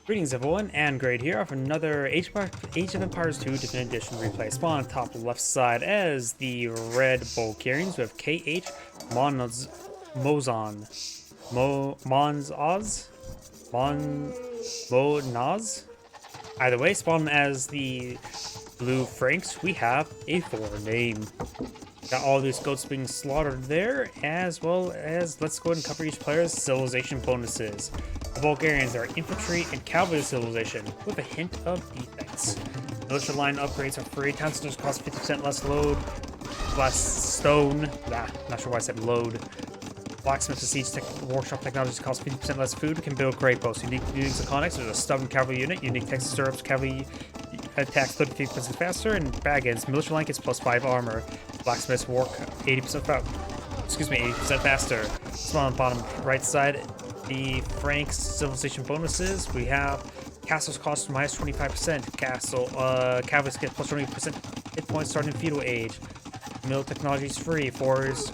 Greetings everyone, and Great here for another Age of Empires 2 Definitive Edition replay. Spawn on top left side as the red Bulgarians with KH Mozon Monaz. Either way, spawn as the blue Franks. We have a foreign name. Got all these goats being slaughtered there, as well as let's go ahead and cover each player's civilization bonuses. The Bulgarians are infantry and cavalry civilization with a hint of defense. Militia line upgrades are free. Town centers cost 50% less load. Less stone. Not sure why I said load. Blacksmith and siege workshop technologies cost 50% less food. Can build great bows. Unique units of conics. There's a stubborn cavalry unit. Unique Texas stirrups. Cavalry attacks 33% faster. And baggins. Militia line gets +5 armor. Blacksmiths work 80% faster. Spawn on the bottom right side. The Franks civilization bonuses. We have castles cost -25%. Cavalry get +20% hit points starting in feudal age. Mill technology is free. Warriors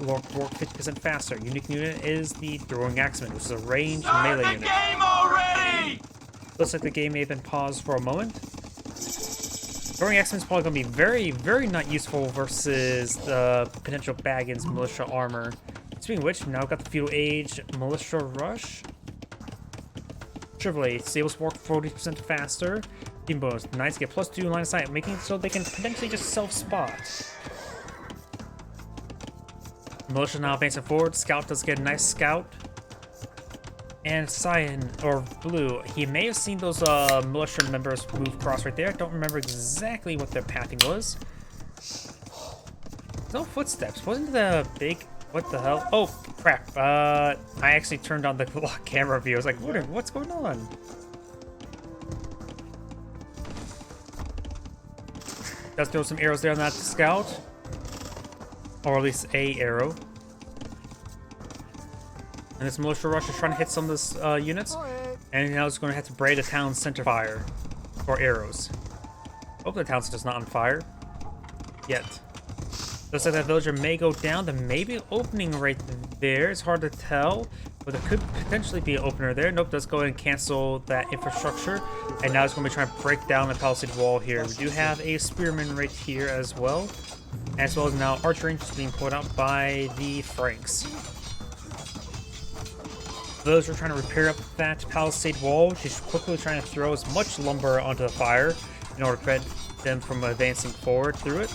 work 50% faster. Unique unit is the throwing axeman, which is a ranged melee unit. Game already! Looks like the game may have been paused for a moment. Throwing axeman is probably going to be very, very not useful versus the potential baggins militia armor. Speaking of which, now we've got the feudal age militia rush. Chevrolet stables work 40% faster. Team bonus. Knights get +2 line of sight, making it so they can potentially just self-spot. Militia now advancing forward. Scout does get a nice scout. And cyan, or blue, he may have seen those militia members move across right there. I don't remember exactly what their pathing was. No footsteps. Wasn't the big... What the hell? Oh, crap. I actually turned on the camera view. I was like, what's going on? Does throw some arrows there on that scout. Or at least a arrow. And this militia rush is trying to hit some of this units. And now it's going to have to braid a town center fire. For arrows. Hope the town center's not on fire. Yet. Looks like that villager may go down. There may be an opening right there. It's hard to tell. But there could potentially be an opener there. Nope, let's go ahead and cancel that infrastructure. And now it's going to be trying to break down the palisade wall here. We do have a spearman right here as well. As well as now archer range is being pulled out by the Franks. Those are trying to repair up that palisade wall. She's quickly trying to throw as much lumber onto the fire in order to prevent them from advancing forward through it.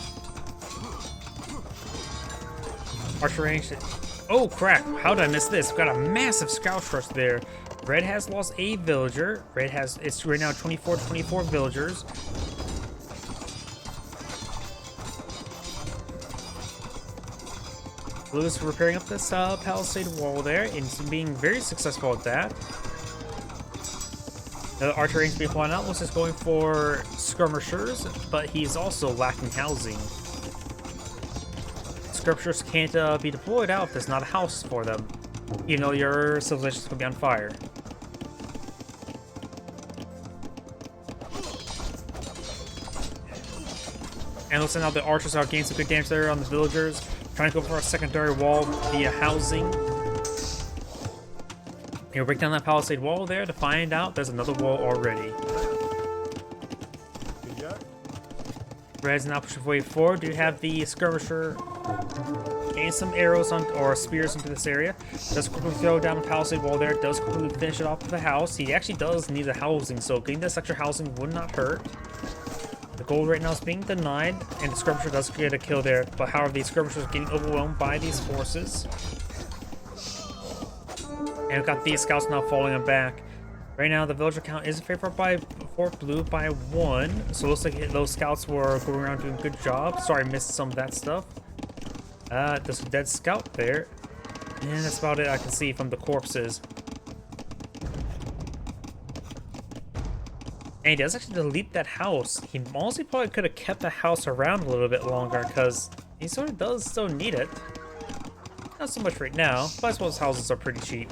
Archer range. Oh crap, how did I miss this? We've got a massive scout rush there. Red has lost a villager. It's right now 24 villagers. Blue is repairing up this palisade wall there and being very successful at that. The archer range being flown out. Looks is going for skirmishers, but he's also lacking housing. Skirmishers can't be deployed out if there's not a house for them, even though your civilization's going to be on fire. And looks like now the archers are getting some good damage there on the villagers. Trying to go for a secondary wall via housing. You'll break down that palisade wall there to find out there's another wall already. Red's now pushing way forward. You have the skirmisher gain some arrows on or spears into this area. Does quickly throw down the palisade wall there. Does quickly finish it off with the house. He actually does need the housing, so getting this extra housing would not hurt. The gold right now is being denied, and the skirmisher does get a kill there. But however, these skirmishers are getting overwhelmed by these forces. And we've got these scouts now falling them back. Right now, the villager count is in favor for blue by 1. So it looks like those scouts were going around doing a good job. Sorry, I missed some of that stuff. There's a dead scout there. And that's about it I can see from the corpses. And he does actually delete that house. He honestly probably could have kept the house around a little bit longer because he sort of does still need it. Not so much right now, but I suppose houses are pretty cheap.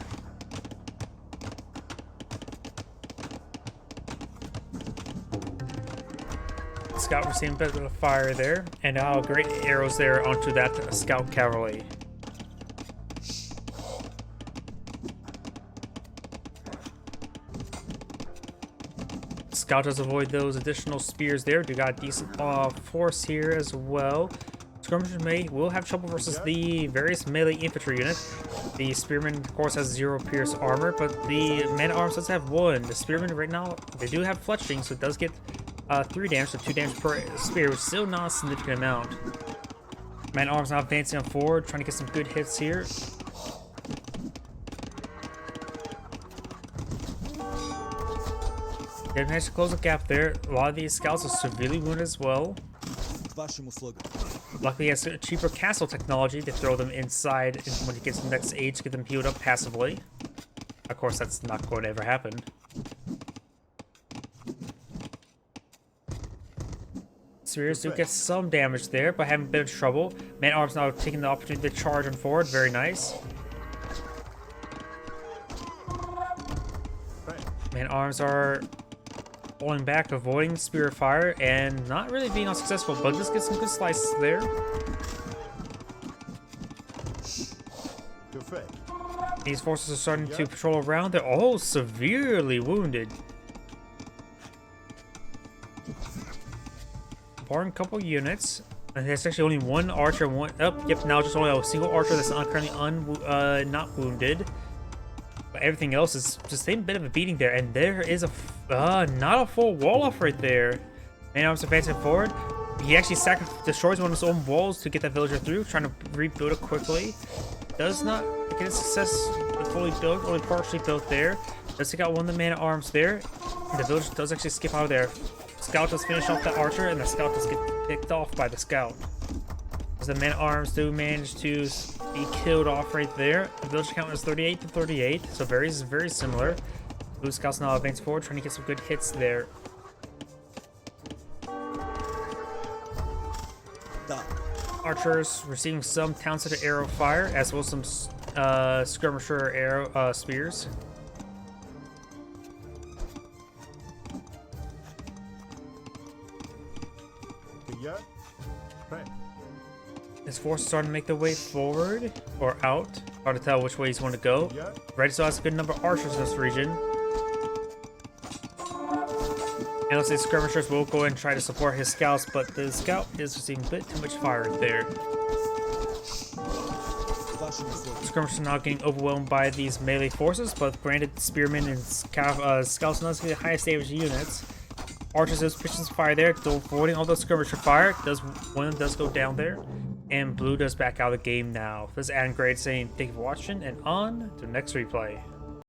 Scout receiving a bit of fire there, and now great arrows there onto that scout cavalry. Scout does avoid those additional spears there. Do got decent force here as well. Skirmishers will have trouble versus the various melee infantry units. The spearman, of course, has 0 pierce armor, but the man-at-arms does have 1. The spearman right now, they do have fletching, so it does get 3 damage, so 2 damage per spear, which is still not a significant amount. Man-at-arms now advancing on forward, trying to get some good hits here. They managed to close the gap there. A lot of these scouts are severely wounded as well. Luckily, he has a cheaper castle technology to throw them inside when he gets to the next age to get them healed up passively. Of course, that's not going to ever happen. Spears do get some damage there, but having a bit of trouble. Man-at-arms now taking the opportunity to charge on forward. Very nice. Man-at-arms are pulling back, avoiding spear fire, and not really being unsuccessful, but just get some good slices there. These forces are starting to patrol around. They're all severely wounded. Barring a couple units. And there's actually only 1 archer. Yep, now just only a single archer that's currently not wounded. But everything else is just a bit of a beating there. And there is not a full wall off right there. Man-at-arms advancing forward. He actually destroys one of his own walls to get that villager through, trying to rebuild it quickly. Does not get a success fully built, only partially built there. Does take out one of the man-at-arms there. And the villager does actually skip out of there. Scout does finish off the archer, and the scout does get picked off by the scout. As the man-at-arms do manage to be killed off right there. The villager count is 38 to 38, so very similar. Blue scouts now advance forward, trying to get some good hits there. Archers receiving some town-centered arrow fire, as well as some skirmisher arrow spears. His force is starting to make their way forward or out. Hard to tell which way he's going to go. Red still has a good number of archers in this region. And let's say skirmishers will go and try to support his scouts, but the scout is receiving a bit too much fire there. Skirmishers are now getting overwhelmed by these melee forces, but granted, spearmen and scouts not the highest damage units. Archers is pitching some fire there, avoiding all those skirmisher fire. One of them does go down there, and blue does back out of the game now. This is Adam Grade saying thank you for watching, and on to the next replay.